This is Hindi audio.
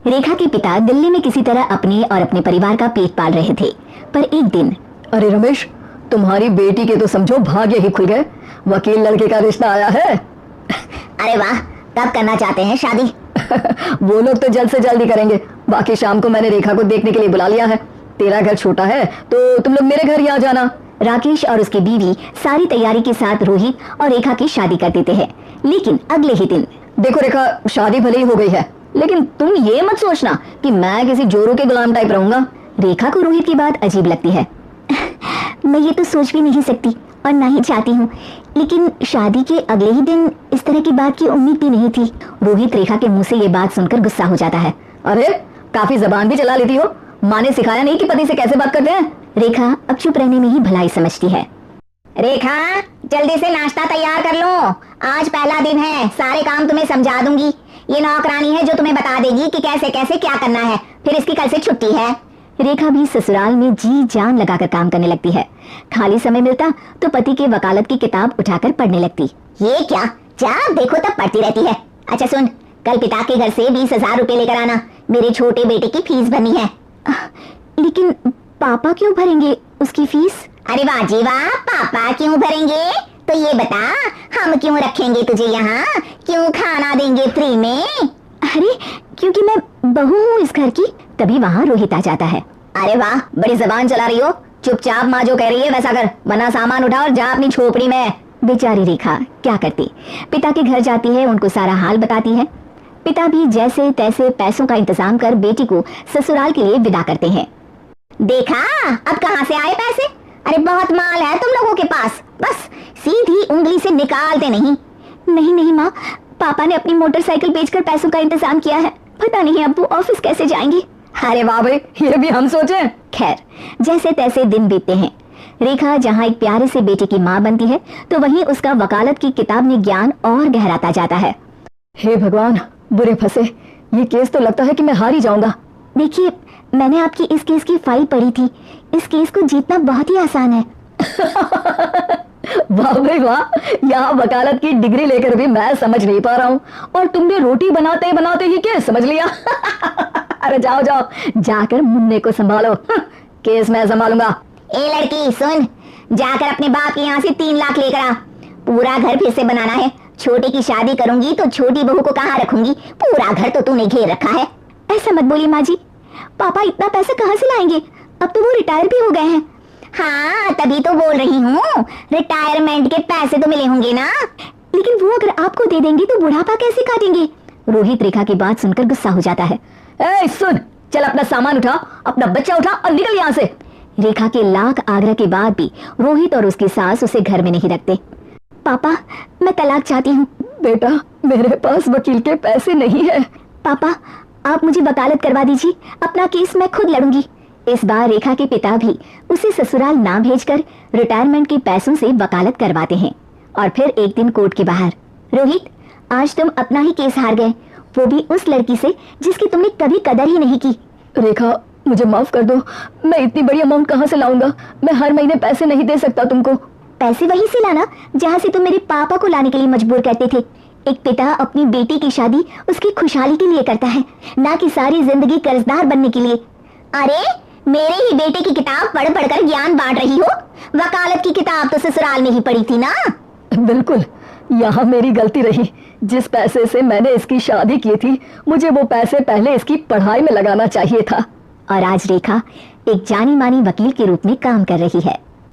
रेखा के पिता दिल्ली में किसी तरह अपने और अपने परिवार का पेट पाल रहे थे, पर एक दिन। अरे रमेश, तुम्हारी बेटी के तो समझो भाग्य ही खुल गए। वकील लड़के का रिश्ता आया है। अरे वाह, कब करना चाहते हैं शादी? वो लोग तो जल्द से जल्द ही करेंगे। बाकी शाम को मैंने रेखा को देखने के लिए बुला लिया है। तेरा घर छोटा है तो तुम लोग मेरे घर ही आ जाना। राकेश और उसकी बीवी सारी तैयारी के साथ रोहित और रेखा की शादी कर देते हैं। लेकिन अगले ही दिन। देखो रेखा, शादी भले ही हो गई है, लेकिन तुम ये मत सोचना कि मैं किसी जोरू के गुलाम टाइप रहूंगा। रेखा को रोहित की बात अजीब लगती है। मैं ये तो सोच भी नहीं सकती और ना ही चाहती हूँ, लेकिन शादी के अगले ही दिन इस तरह की बात की उम्मीद भी नहीं थी। रोहित रेखा के मुंह से ये बात सुनकर गुस्सा हो जाता है। अरे काफी जबान भी चला लेती हो। माँ ने सिखाया नहीं कि पति से कैसे बात करते हैं? रेखा अब चुप रहने में ही भलाई समझती है। रेखा, जल्दी से नाश्ता तैयार कर लो, आज पहला दिन है। सारे काम तुम्हें समझा दूंगी। ये नौकरानी है जो तुम्हें बता देगी कि कैसे कैसे क्या करना है। फिर इसकी कल से छुट्टी है। रेखा भी ससुराल में जी जान लगाकर काम करने लगती है। खाली समय मिलता तो पति के वकालत की किताब उठाकर पढ़ने लगती। ये क्या, जब देखो तब पढ़ती रहती है। अच्छा सुन, कल पिता के घर से 20,000 रुपए लेकर आना। मेरे छोटे बेटे की फीस भरनी है। लेकिन पापा क्यों भरेंगे उसकी फीस? अरे वाह जी वाह, पापा क्यों भरेंगे? तो ये बता, हम क्यों रखेंगे तुझे यहाँ? क्यों खाना देंगे फ्री में? अरे क्योंकि मैं बहू हूँ इस घर की। तभी वहाँ रोहित आ जाता है। अरे वाह, बड़ी जबान चला रही हो। चुपचाप माँ जो कह रही है वैसा कर, वरना सामान उठा और जा अपनी झोपड़ी में। बेचारी रेखा क्या करती, पिता के घर जाती है, उनको सारा हाल बताती है। पिता भी जैसे तैसे पैसों का इंतजाम कर बेटी को ससुराल के लिए विदा करते हैं। देखा, अब कहाँ से आए पैसे? अरे बहुत माल है तुम लोगों के पास, बस सीधी उंगली से निकालते नहीं। नहीं नहीं माँ, पापा ने अपनी मोटरसाइकिल बेचकर पैसों का इंतजाम किया है। पता नहीं अब वो ऑफिस कैसे जाएंगे। अरे वाह भाई, ये भी हम सोचे। खैर, जैसे तैसे दिन बीतते हैं। रेखा जहाँ एक प्यारे से बेटे की माँ बनती है, तो वहीं उसका वकालत की किताब में ज्ञान और गहराता जाता है। हे भगवान, बुरे फंसे। ये केस तो लगता है कि मैं हार ही जाऊंगा। देखिए, मैंने आपकी इस केस की फाइल पढ़ी थी। इस केस को जीतना बहुत ही आसान है। वाह भाई वाह, यहाँ वकालत की डिग्री लेकर भी मैं समझ नहीं पा रहा हूँ, और तुमने रोटी बनाते बनाते ही केस समझ लिया। अरे जाओ जाओ, जाकर मुन्ने को संभालो। केस मैं संभालूंगा। ए लड़की सुन, जाकर अपने बाप के यहाँ से 3 लाख लेकर आ। पूरा घर फिर से बनाना है। छोटे की शादी करूंगी तो छोटी बहू को कहाँ रखूंगी? पूरा घर तो तूने घेर रखा है। ऐसा मत बोली माँ जी, पापा इतना पैसा कहाँ से लाएंगे? अब तो वो रिटायर भी हो गए हैं। हाँ, तभी तो बोल रही हूँ, रिटायरमेंट के पैसे तो मिले होंगे ना। लेकिन वो अगर आपको दे देंगे तो बुढ़ापा कैसे काटेंगे? रोहित रेखा की बात सुनकर गुस्सा हो जाता है। ए सुन, चल अपना सामान उठा, अपना बच्चा उठा और निकल यहाँ से। रेखा के लाख आग्रह के बाद भी रोहित और उसकी सास उसे घर में नहीं रखते। पापा, मैं तलाक चाहती हूँ। बेटा, मेरे पास वकील के पैसे नहीं है। पापा, आप मुझे वकालत करवा दीजिए, अपना केस मैं खुद लड़ूंगी। इस बार रेखा के पिता भी उसे ससुराल ना भेजकर रिटायरमेंट के पैसों से वकालत करवाते हैं। और फिर एक दिन कोर्ट के बाहर, रोहित, आज तुम अपना ही केस हार गए, वो भी उस लड़की से जिसकी तुमने कभी कदर ही नहीं की। रेखा, मुझे माफ कर दो। मैं इतनी बड़ी अमाउंट कहाँ से लाऊंगा? मैं हर महीने पैसे नहीं दे सकता तुमको। पैसे वहीं से लाना जहाँ से तुम मेरे पापा को लाने के लिए मजबूर करते थे। एक पिता अपनी बेटी की शादी उसकी खुशहाली के लिए करता है, ना कि सारी जिंदगी कर्जदार बनने के लिए। अरे, मेरे ही बेटे की किताब पढ़ पढ़कर ज्ञान बांट रही हो। वकालत की किताब तो ससुराल में ही पढ़ी थी ना। बिल्कुल, यहाँ मेरी गलती रही। जिस पैसे से मैंने इसकी शादी की थी, मुझे वो पैसे पहले इसकी पढ़ाई में लगाना चाहिए था। और आज रेखा एक जानी मानी वकील के रूप में काम कर रही है।